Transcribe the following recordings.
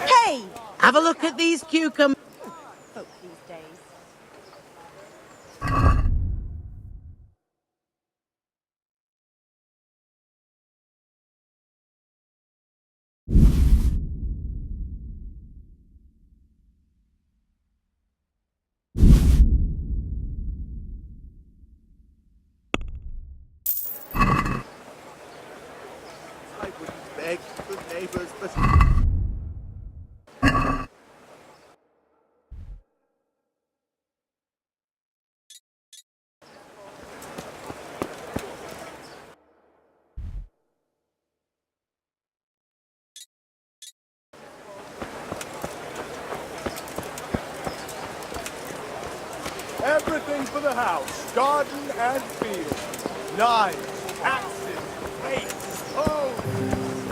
Hey! Have a look at these cucumbers. Folk these days. I wouldn't beg the neighbors, but... Everything for the house, garden and field. Knives, axes, rakes, hoes.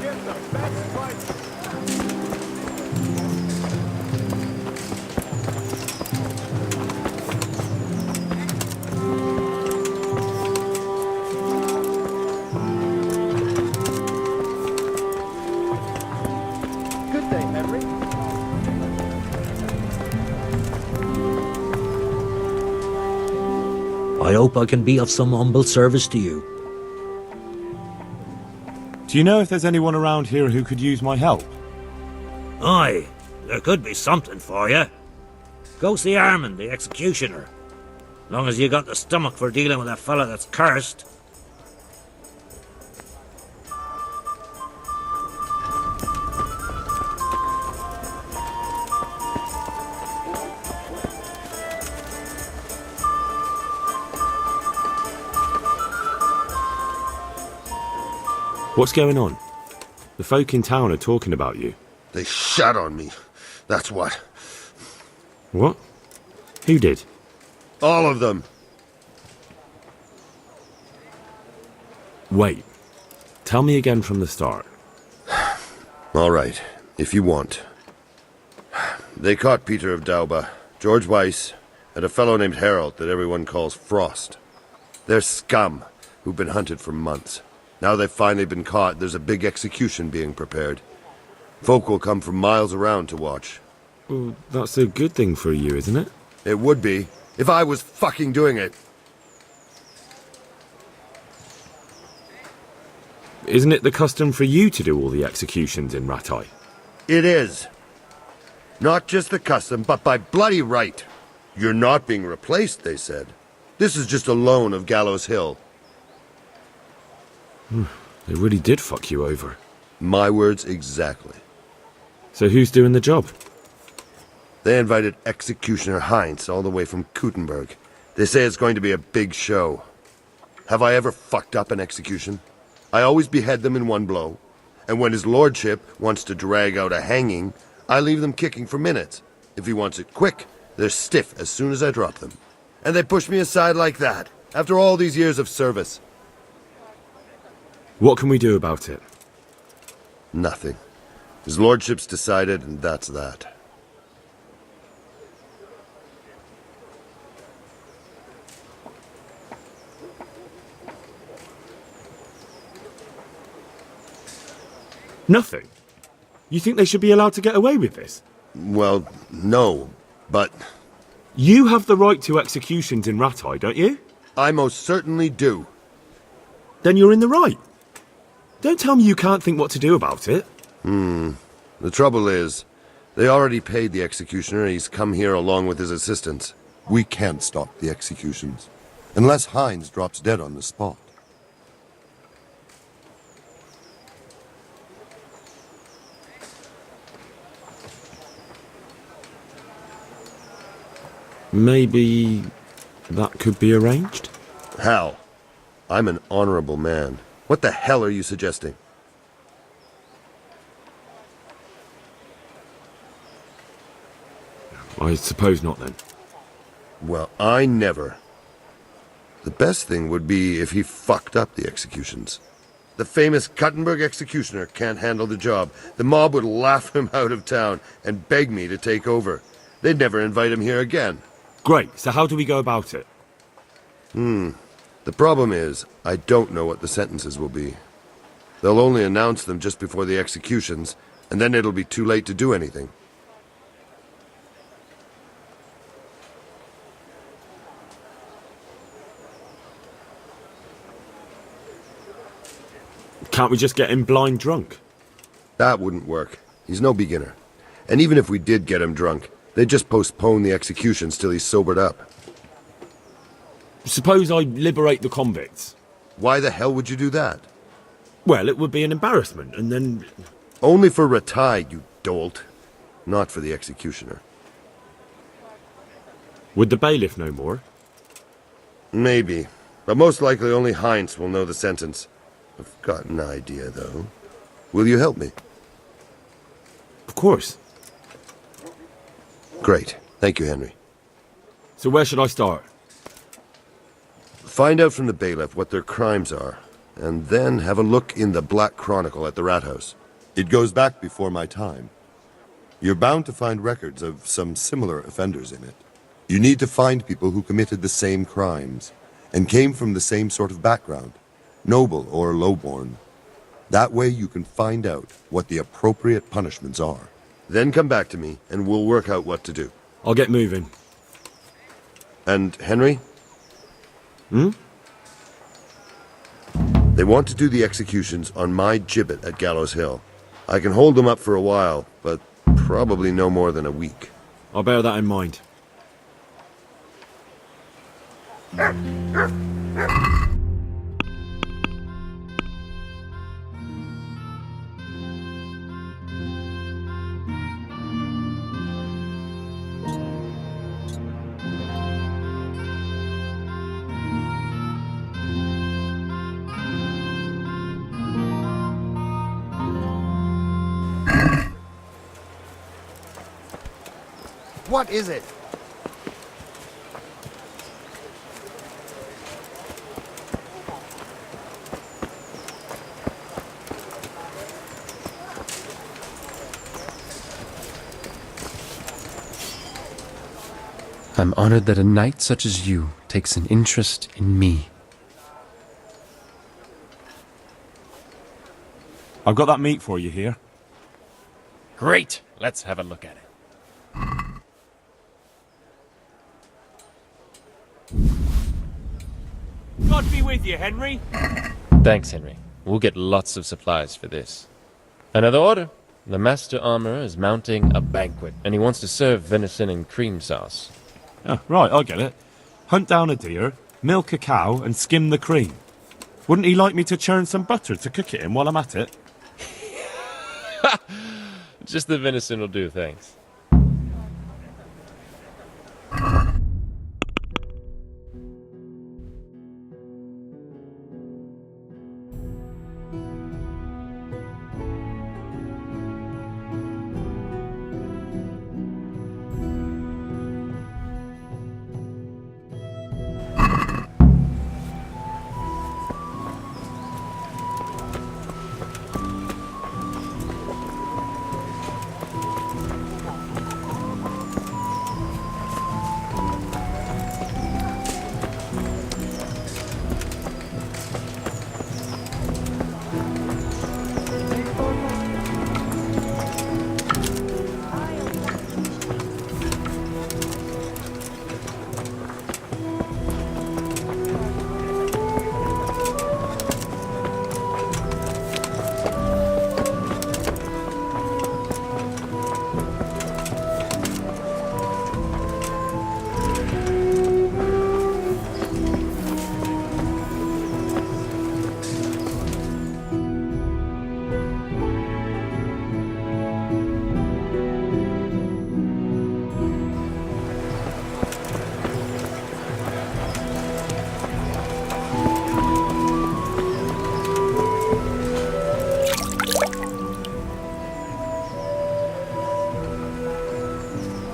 Get the best price. Good day, Henry. I hope I can be of some humble service to you. Do you know if there's anyone around here who could use my help? Aye, there could be something for you. Go see Armand, the executioner. Long as you got the stomach for dealing with a fella that's cursed. What's going on? The folk in town are talking about you. They shot on me. That's what. What? Who did? All of them. Wait. Tell me again from the start. All right, if you want. They caught Peter of Dauba, George Weiss, and a fellow named Harold that everyone calls Frost. They're scum who've been hunted for months. Now they've finally been caught, there's a big execution being prepared. Folk will come from miles around to watch. Well, that's a good thing for you, isn't it? It would be, if I was fucking doing it. Isn't it the custom for you to do all the executions in Rattay? It is. Not just the custom, but by bloody right. You're not being replaced, they said. This is just a loan of Gallows Hill. They really did fuck you over. My words exactly. So who's doing the job? They invited Executioner Heinz all the way from Kuttenberg. They say it's going to be a big show. Have I ever fucked up an execution? I always behead them in one blow. And when his lordship wants to drag out a hanging, I leave them kicking for minutes. If he wants it quick, they're stiff as soon as I drop them. And they push me aside like that, after all these years of service. What can we do about it? Nothing. His lordship's decided, and that's that. Nothing? You think they should be allowed to get away with this? Well, no, but... You have the right to executions in Rattay, don't you? I most certainly do. Then you're in the right. Don't tell me you can't think what to do about it. The trouble is, they already paid the executioner and he's come here along with his assistants. We can't stop the executions, unless Heinz drops dead on the spot. Maybe that could be arranged? How? I'm an honorable man. What the hell are you suggesting? I suppose not, then. Well, I never. The best thing would be if he fucked up the executions. The famous Kuttenberg executioner can't handle the job. The mob would laugh him out of town and beg me to take over. They'd never invite him here again. Great, so how do we go about it? The problem is, I don't know what the sentences will be. They'll only announce them just before the executions, and then it'll be too late to do anything. Can't we just get him blind drunk? That wouldn't work. He's no beginner. And even if we did get him drunk, they'd just postpone the executions till he's sobered up. Suppose I liberate the convicts. Why the hell would you do that? Well, it would be an embarrassment, and then... Only for Ratai, you dolt. Not for the executioner. Would the bailiff know more? Maybe. But most likely only Heinz will know the sentence. I've got an idea, though. Will you help me? Of course. Great. Thank you, Henry. So where should I start? Find out from the bailiff what their crimes are, and then have a look in the Black Chronicle at the Rat House. It goes back before my time. You're bound to find records of some similar offenders in it. You need to find people who committed the same crimes and came from the same sort of background, noble or lowborn. That way you can find out what the appropriate punishments are. Then come back to me, and we'll work out what to do. I'll get moving. And Henry? Hmm? They want to do the executions on my gibbet at Gallows Hill. I can hold them up for a while, but probably no more than a week. I'll bear that in mind. What is it? I'm honored that a knight such as you takes an interest in me. I've got that meat for you here. Great! Let's have a look at it. God be with you, Henry. Thanks, Henry. We'll get lots of supplies for this. Another order. The master armorer is mounting a banquet, and he wants to serve venison and cream sauce. Oh, right, I get it. Hunt down a deer, milk a cow, and skim the cream. Wouldn't he like me to churn some butter to cook it in while I'm at it? Just the venison will do, thanks.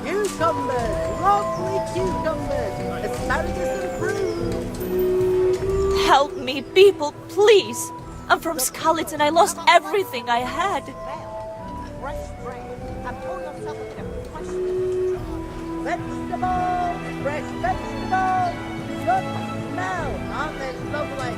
Cucumber! cucumbers, asparagus and fruit. Help me, people, please. I'm from Scarlet and I lost everything I had. Fresh bread. I'm pouring yourself a bit of fresh vegetables, fresh vegetables. Good smell, aren't they lovely?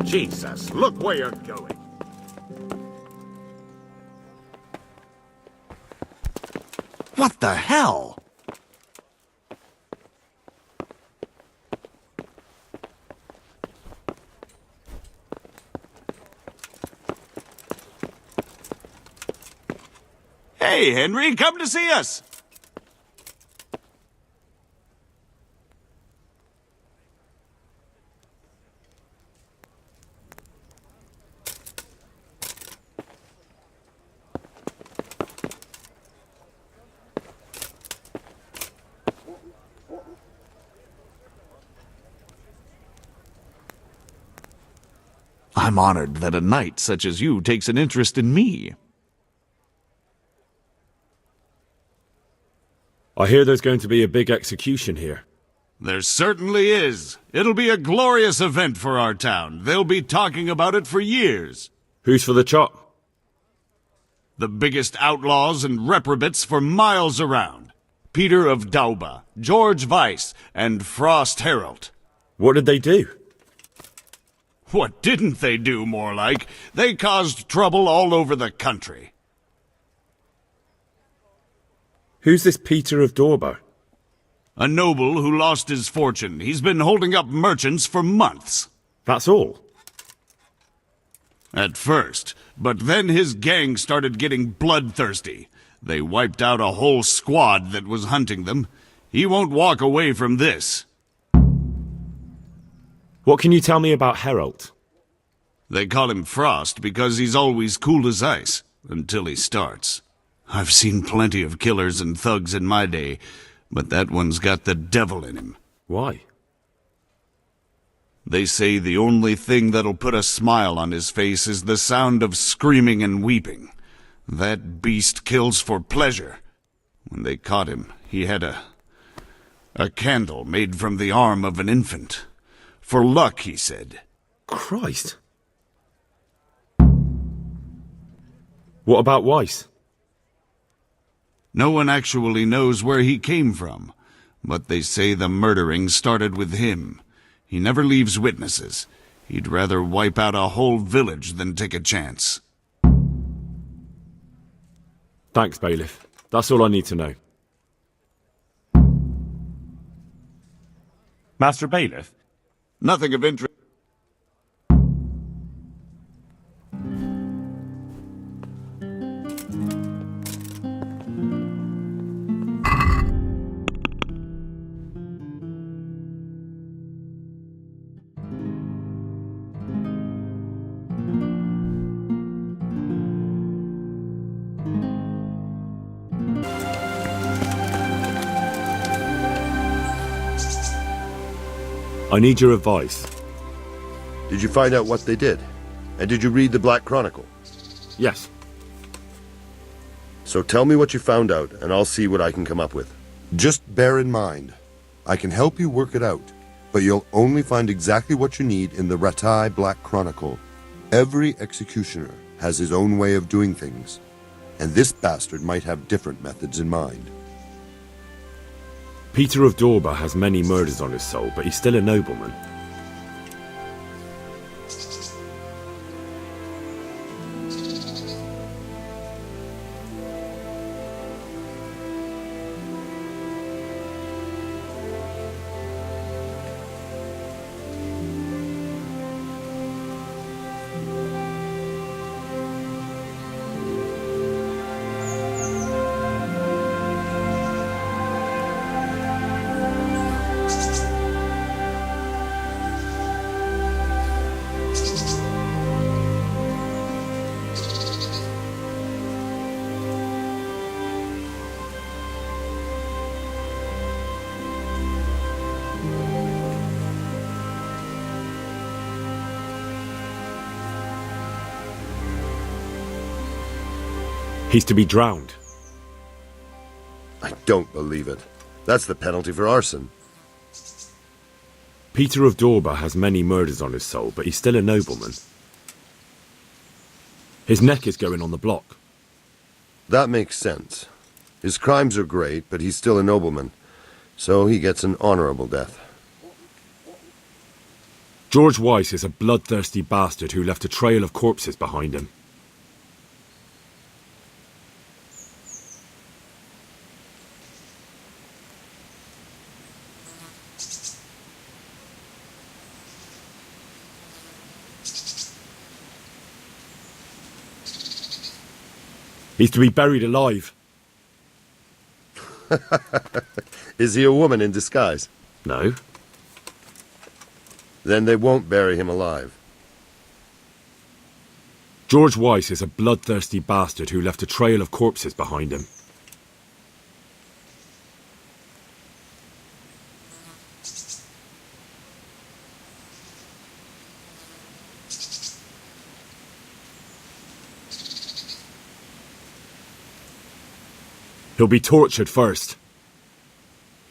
Jesus, look where you're going. What the hell? Hey, Henry, come to see us. I'm honored that a knight such as you takes an interest in me. I hear there's going to be a big execution here. There certainly is. It'll be a glorious event for our town. They'll be talking about it for years. Who's for the chop? The biggest outlaws and reprobates for miles around. Peter of Dauba, George Weiss, and Frost Herald. What did they do? What didn't they do, more like? They caused trouble all over the country. Who's this Peter of Dauba? A noble who lost his fortune. He's been holding up merchants for months. That's all? At first, but then his gang started getting bloodthirsty. They wiped out a whole squad that was hunting them. He won't walk away from this. What can you tell me about Herald? They call him Frost because he's always cool as ice, until he starts. I've seen plenty of killers and thugs in my day, but that one's got the devil in him. Why? They say the only thing that'll put a smile on his face is the sound of screaming and weeping. That beast kills for pleasure. When they caught him, he had a candle made from the arm of an infant. For luck, he said. Christ. What about Weiss? No one actually knows where he came from, but they say the murdering started with him. He never leaves witnesses. He'd rather wipe out a whole village than take a chance. Thanks, Bailiff. That's all I need to know. Master Bailiff? Nothing of interest. I need your advice. Did you find out what they did? And did you read the Black Chronicle? Yes. So tell me what you found out, and I'll see what I can come up with. Just bear in mind, I can help you work it out, but you'll only find exactly what you need in the Ratai Black Chronicle. Every executioner has his own way of doing things, and this bastard might have different methods in mind. Peter of Dorba has many murders on his soul, but he's still a nobleman. He's to be drowned. I don't believe it. That's the penalty for arson. Peter of Dorba has many murders on his soul, but he's still a nobleman. His neck is going on the block. That makes sense. His crimes are great, but he's still a nobleman, so he gets an honorable death. George Weiss is a bloodthirsty bastard who left a trail of corpses behind him. He's to be buried alive. Is he a woman in disguise? No. Then they won't bury him alive. George Weiss is a bloodthirsty bastard who left a trail of corpses behind him. He'll be tortured first.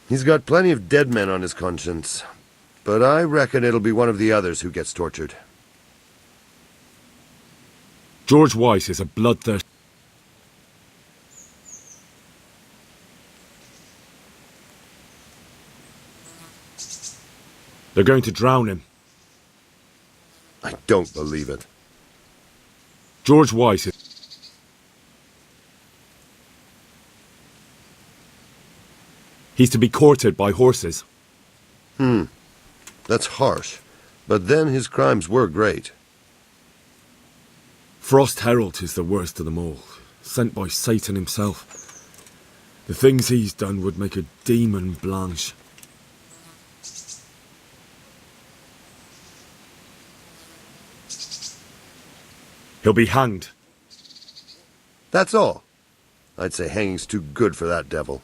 He's got plenty of dead men on his conscience, but I reckon it'll be one of the others who gets tortured. George Weiss is a bloodthirsty... They're going to drown him. I don't believe it. George Weiss is... He's to be courted by horses. That's harsh, but then his crimes were great. Frost Herald is the worst of them all, sent by Satan himself. The things he's done would make a demon blanche. He'll be hanged. That's all. I'd say hanging's too good for that devil.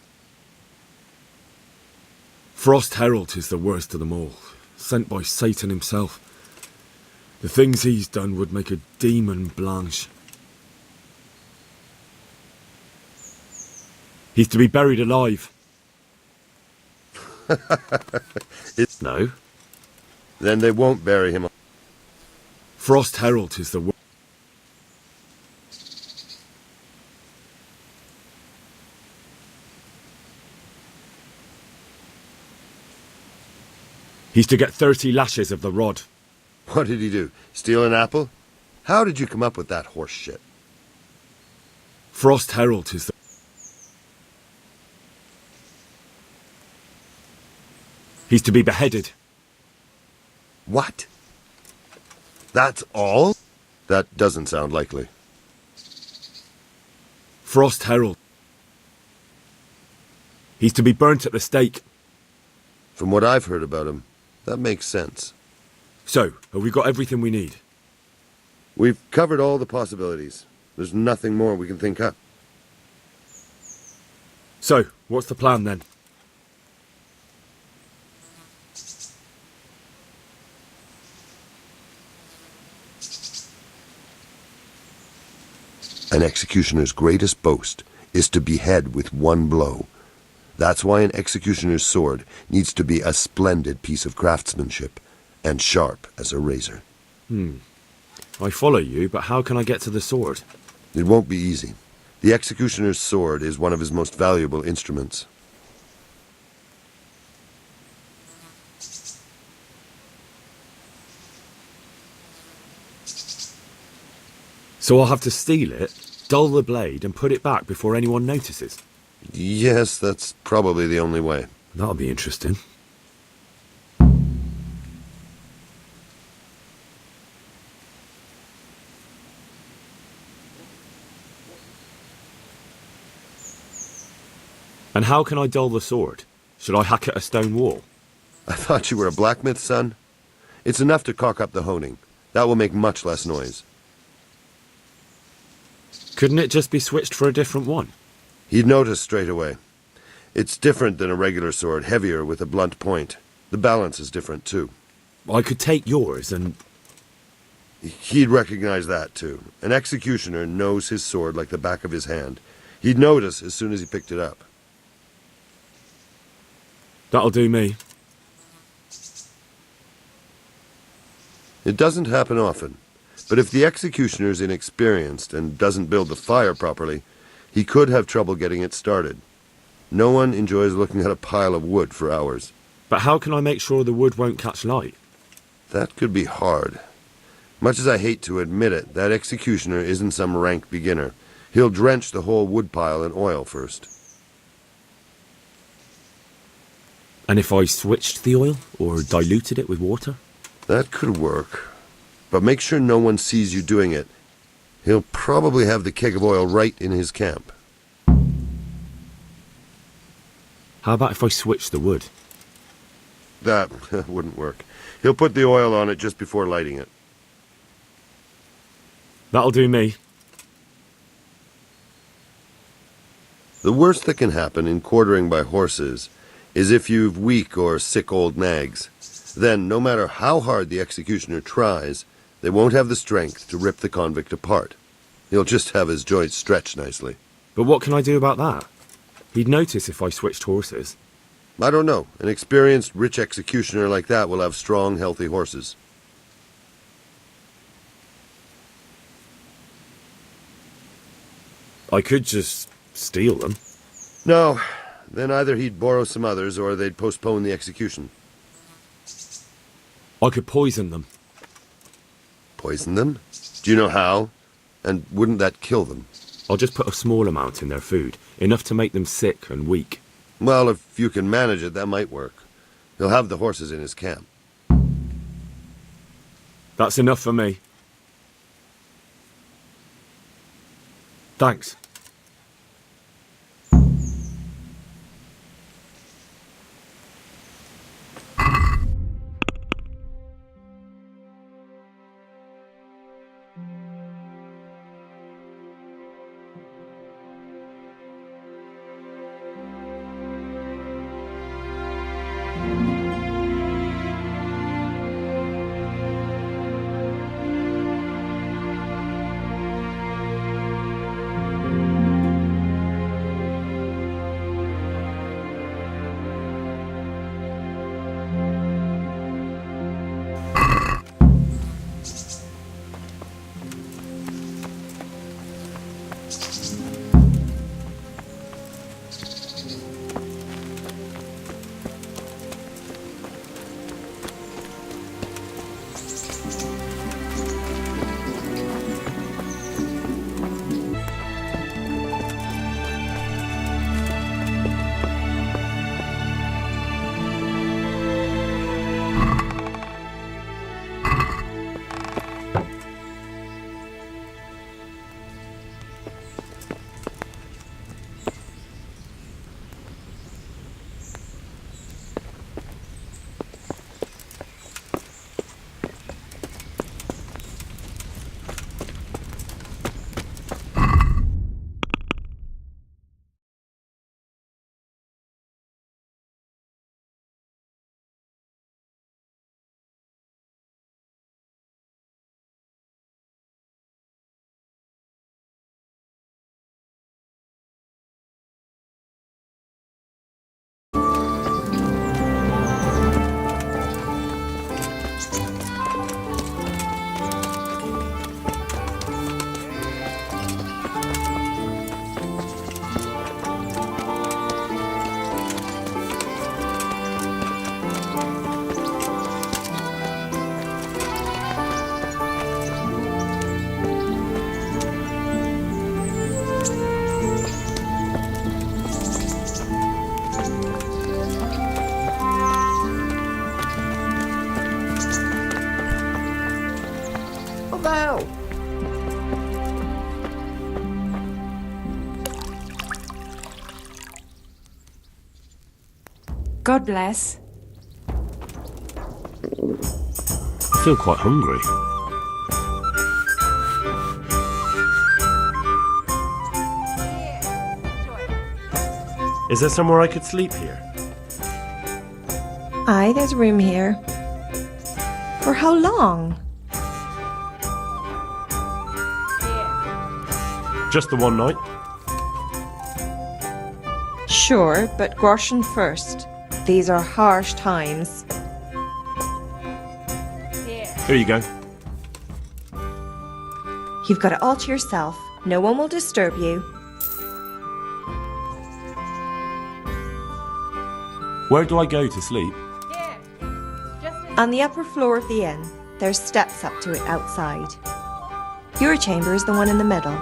Frost Herald is the worst of them all, sent by Satan himself. The things he's done would make a demon blanche. He's to be buried alive. No. Then they won't bury him. Frost Herald is the worst. He's to get 30 lashes of the rod. What did he do? Steal an apple? How did you come up with that horse shit? Frost Herald is the... He's to be beheaded. What? That's all? That doesn't sound likely. Frost Herald. He's to be burnt at the stake. From what I've heard about him, that makes sense. So, have we got everything we need? We've covered all the possibilities. There's nothing more we can think up. So, what's the plan then? An executioner's greatest boast is to behead with one blow. That's why an executioner's sword needs to be a splendid piece of craftsmanship and sharp as a razor. I follow you, but how can I get to the sword? It won't be easy. The executioner's sword is one of his most valuable instruments. So I'll have to steal it, dull the blade, and put it back before anyone notices? Yes, that's probably the only way. That'll be interesting. And how can I dull the sword? Should I hack at a stone wall? I thought you were a blacksmith, son. It's enough to cock up the honing. That will make much less noise. Couldn't it just be switched for a different one? He'd notice straight away. It's different than a regular sword, heavier with a blunt point. The balance is different, too. I could take yours and... He'd recognize that, too. An executioner knows his sword like the back of his hand. He'd notice as soon as he picked it up. That'll do me. It doesn't happen often, but if the executioner's inexperienced and doesn't build the fire properly, he could have trouble getting it started. No one enjoys looking at a pile of wood for hours. But how can I make sure the wood won't catch light? That could be hard. Much as I hate to admit it, that executioner isn't some rank beginner. He'll drench the whole woodpile in oil first. And if I switched the oil, or diluted it with water? That could work. But make sure no one sees you doing it. He'll probably have the keg of oil right in his camp. How about if I switch the wood? That wouldn't work. He'll put the oil on it just before lighting it. That'll do me. The worst that can happen in quartering by horses is if you've weak or sick old nags. Then, no matter how hard the executioner tries, they won't have the strength to rip the convict apart. He'll just have his joints stretched nicely. But what can I do about that? He'd notice if I switched horses. I don't know. An experienced, rich executioner like that will have strong, healthy horses. I could just steal them. No. Then either he'd borrow some others or they'd postpone the execution. I could poison them. Poison them? Do you know how? And wouldn't that kill them? I'll just put a small amount in their food, enough to make them sick and weak. Well, if you can manage it, that might work. He'll have the horses in his camp. That's enough for me. Thanks. God bless. I feel quite hungry. Is there somewhere I could sleep here? Aye, there's room here. For how long? Just the one night? Sure, but groschen first. These are harsh times. Here you go. You've got it all to yourself. No one will disturb you. Where do I go to sleep? On the upper floor of the inn. There's steps up to it outside. Your chamber is the one in the middle.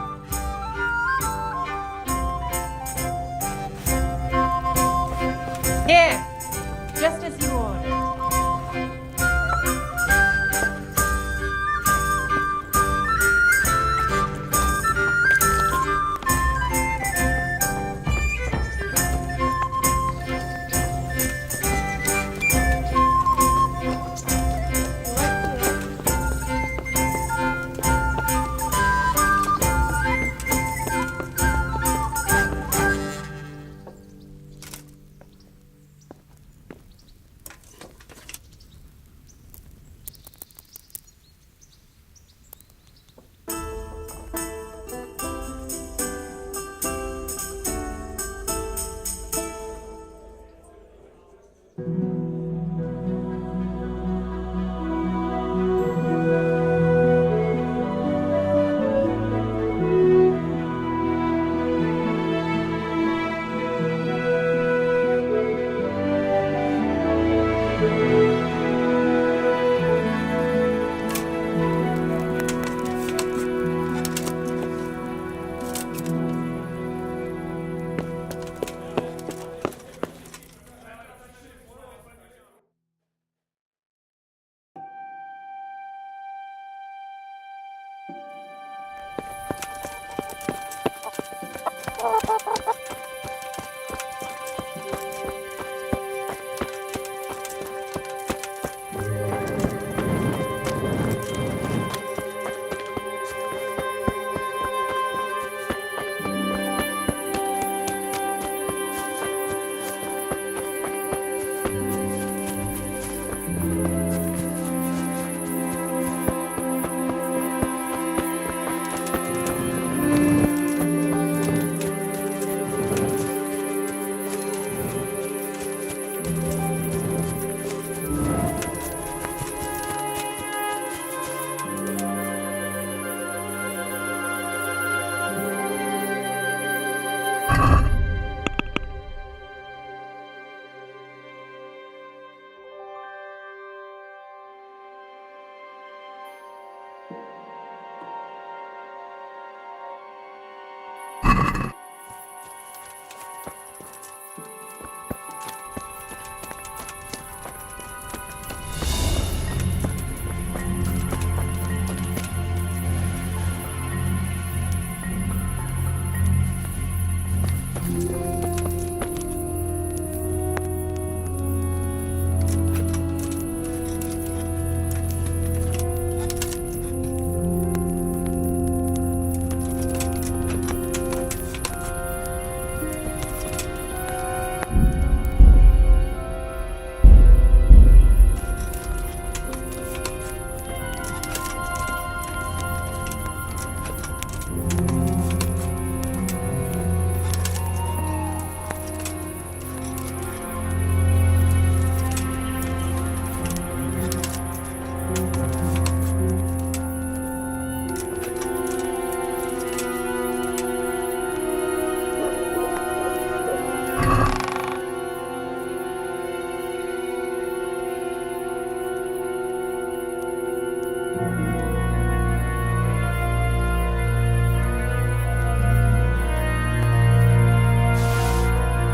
Here, just as you ordered.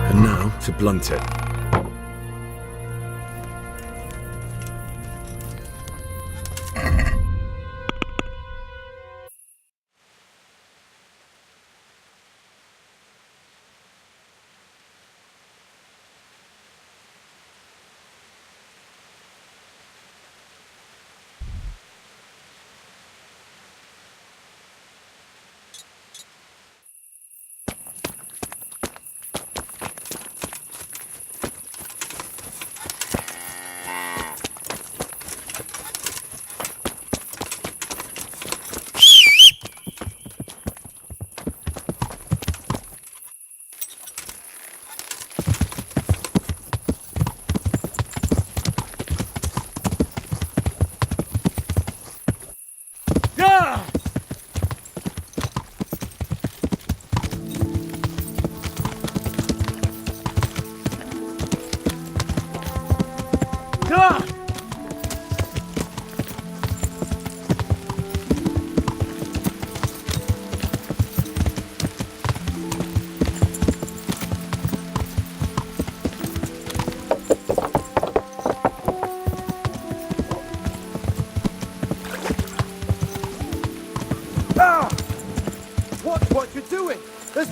And now to blunt it.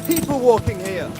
people walking here.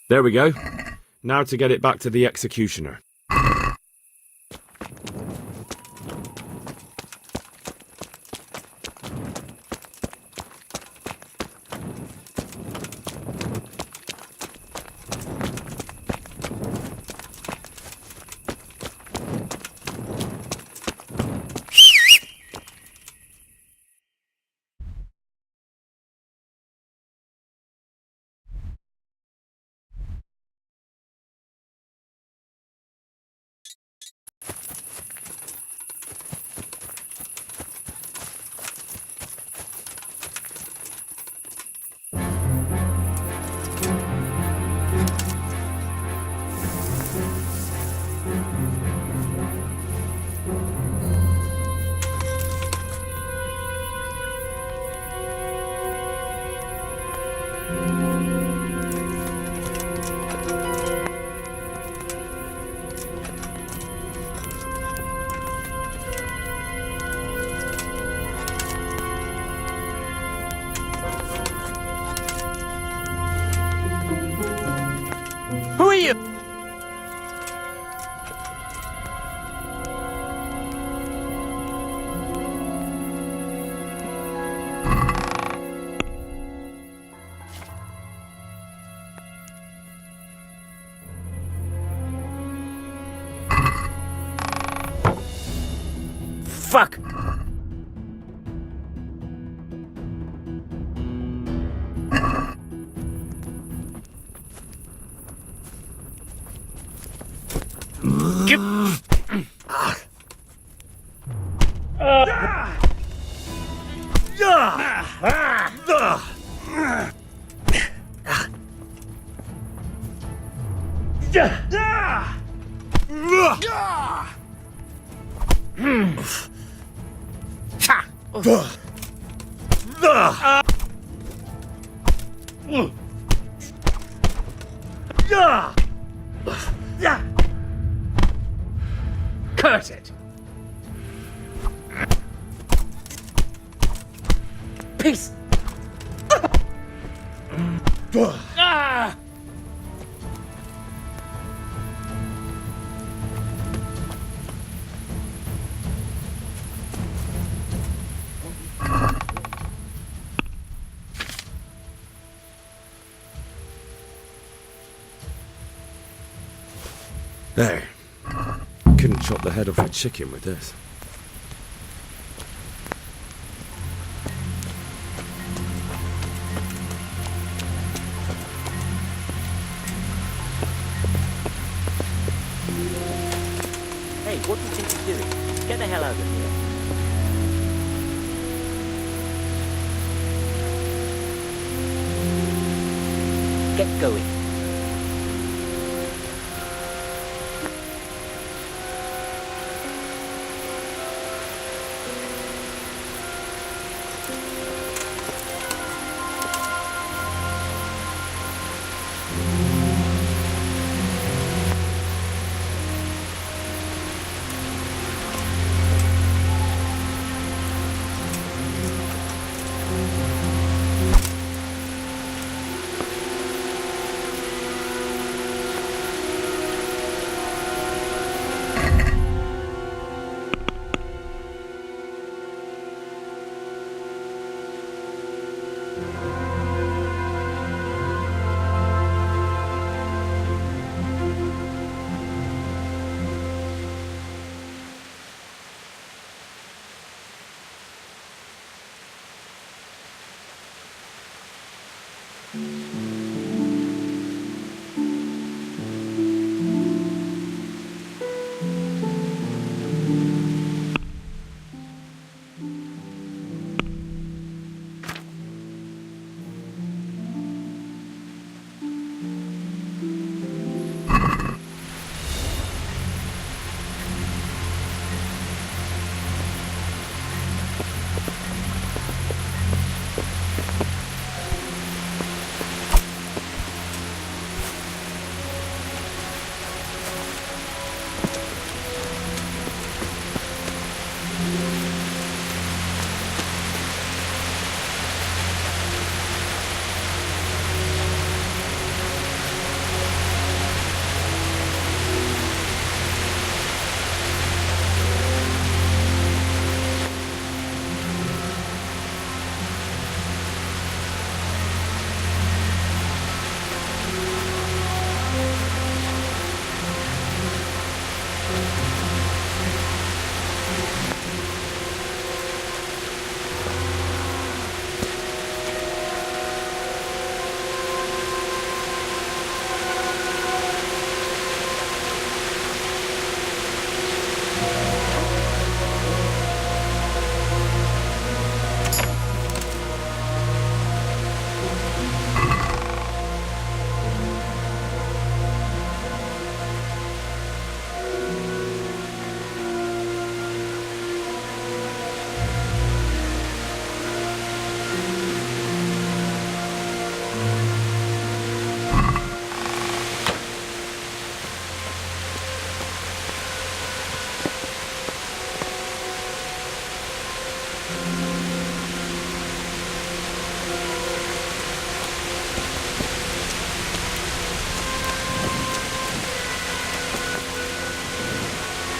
There we go. Now to get it back to the executioner. Who are you? Fuck! Curse it! Peace! There. Couldn't chop the head off a chicken with this. Hey, what do you think you're doing? Get the hell out of here. Get going.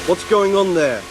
What's going on there?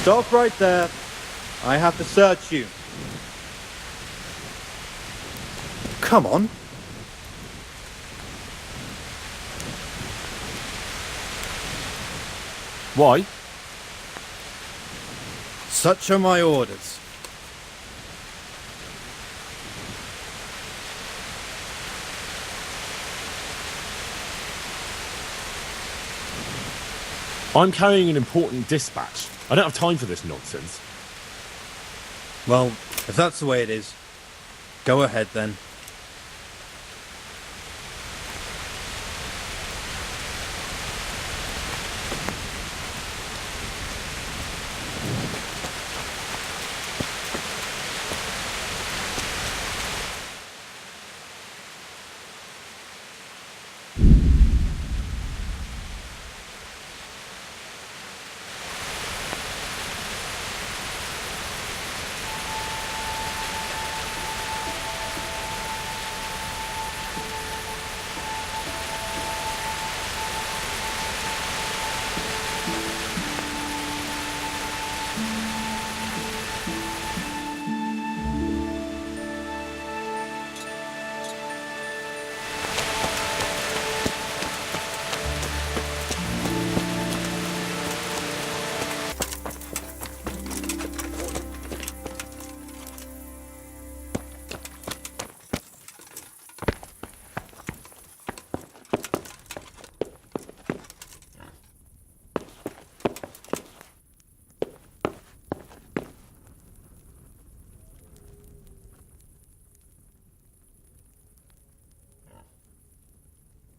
Stop right there. I have to search you. Come on. Why? Such are my orders. I'm carrying an important dispatch. I don't have time for this nonsense. Well, if that's the way it is, go ahead then.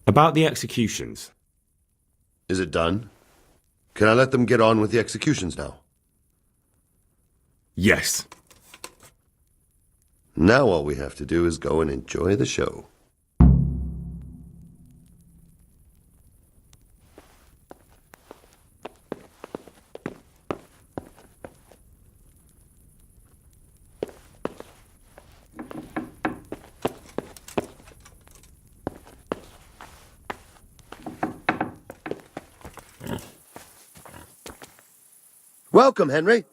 About the executions. Is it done? Can I let them get on with the executions now? Yes. Now all we have to do is go and enjoy the show. Welcome, Henry.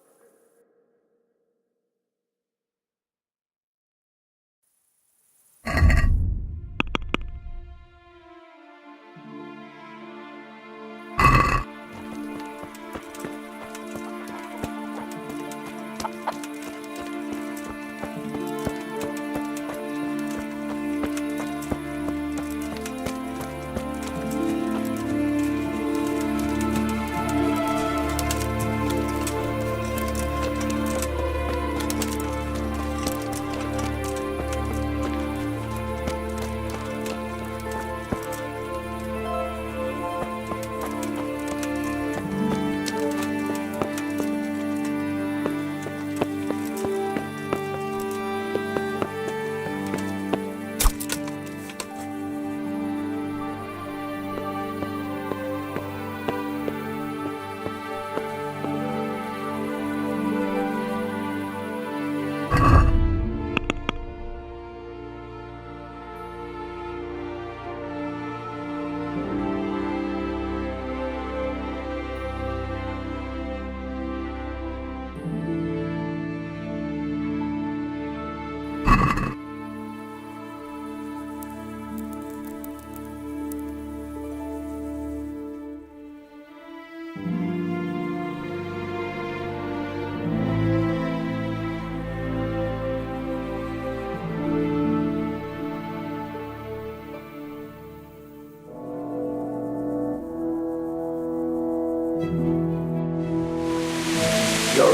You're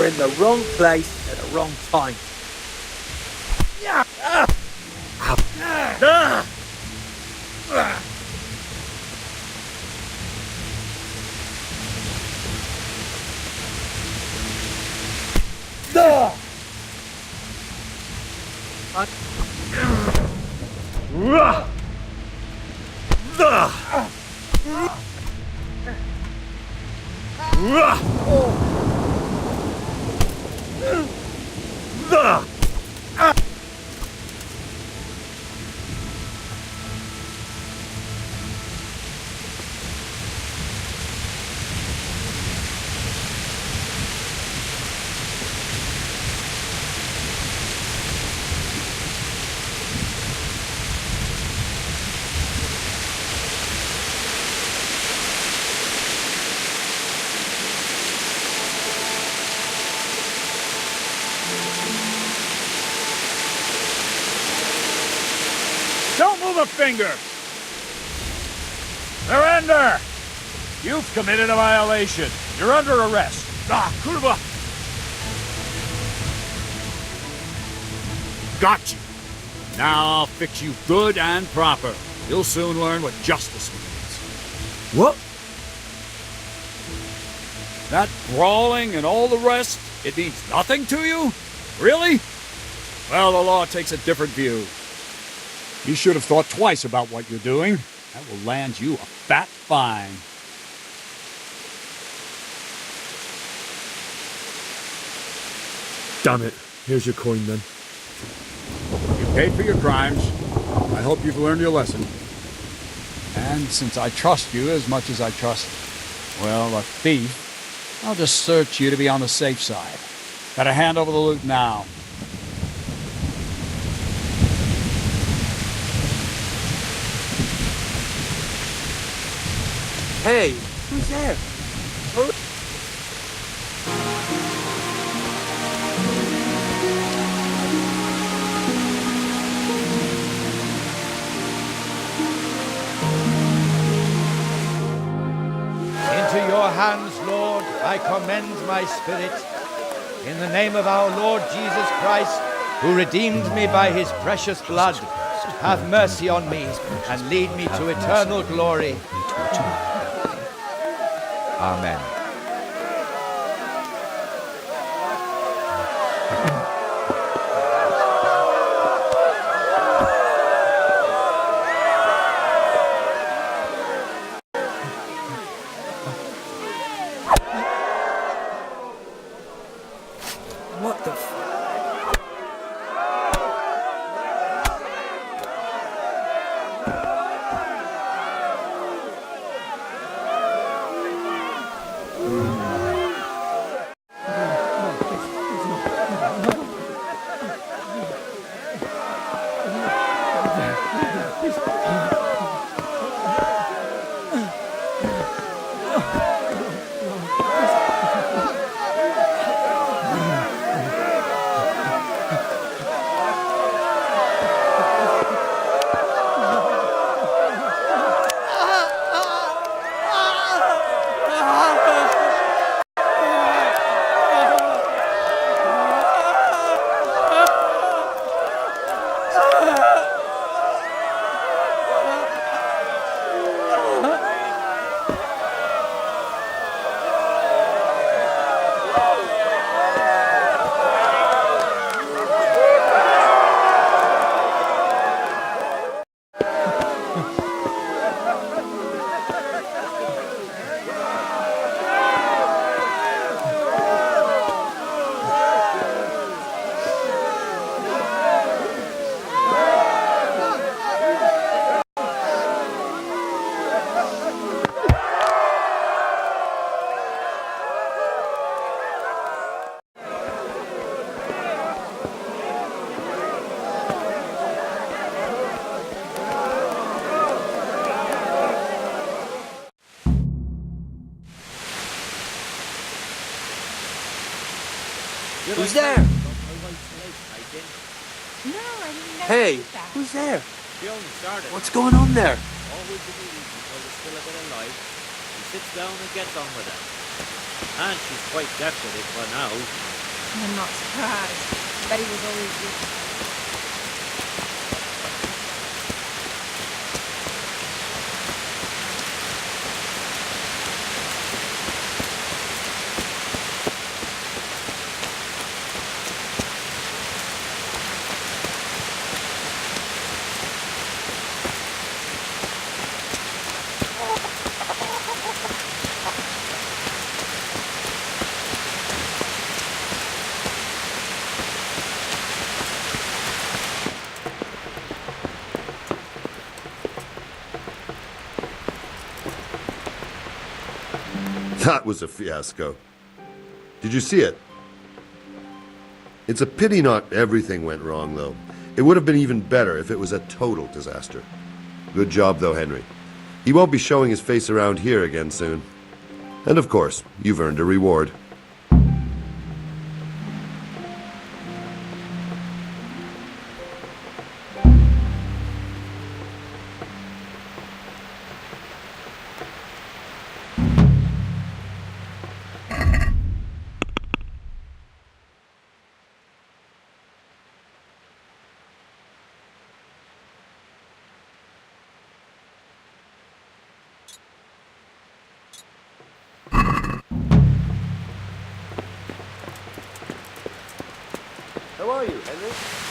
in the wrong place at the wrong time. Don't move a finger! Surrender! You've committed a violation. You're under arrest. Ah, kurwa! Got you. Now I'll fix you good and proper. You'll soon learn what justice means. What? That brawling and all the rest, it means nothing to you? Really? Well, the law takes a different view. You should have thought twice about what you're doing. That will land you a fat fine. Damn it. Here's your coin then. You paid for your crimes. I hope you've learned your lesson. And since I trust you as much as I trust, well, a thief, I'll just search you to be on the safe side. Gotta hand over the loot now. Hey, who's there? Into your hands, Lord, I commend my spirit. In the name of our Lord Jesus Christ, who redeemed me by his precious blood, have mercy on me and lead me to eternal glory. Amen. What the f... Who's there? Hey, who's there? What's going on there? Always the meetings because there's still a bit of life. He sits down and gets on with it. And she's quite deft at it by now. I'm not surprised. Betty was always good. That was a fiasco. Did you see it? It's a pity not everything went wrong, though. It would have been even better if it was a total disaster. Good job, though, Henry. He won't be showing his face around here again soon. And of course, you've earned a reward. How are you, Henry?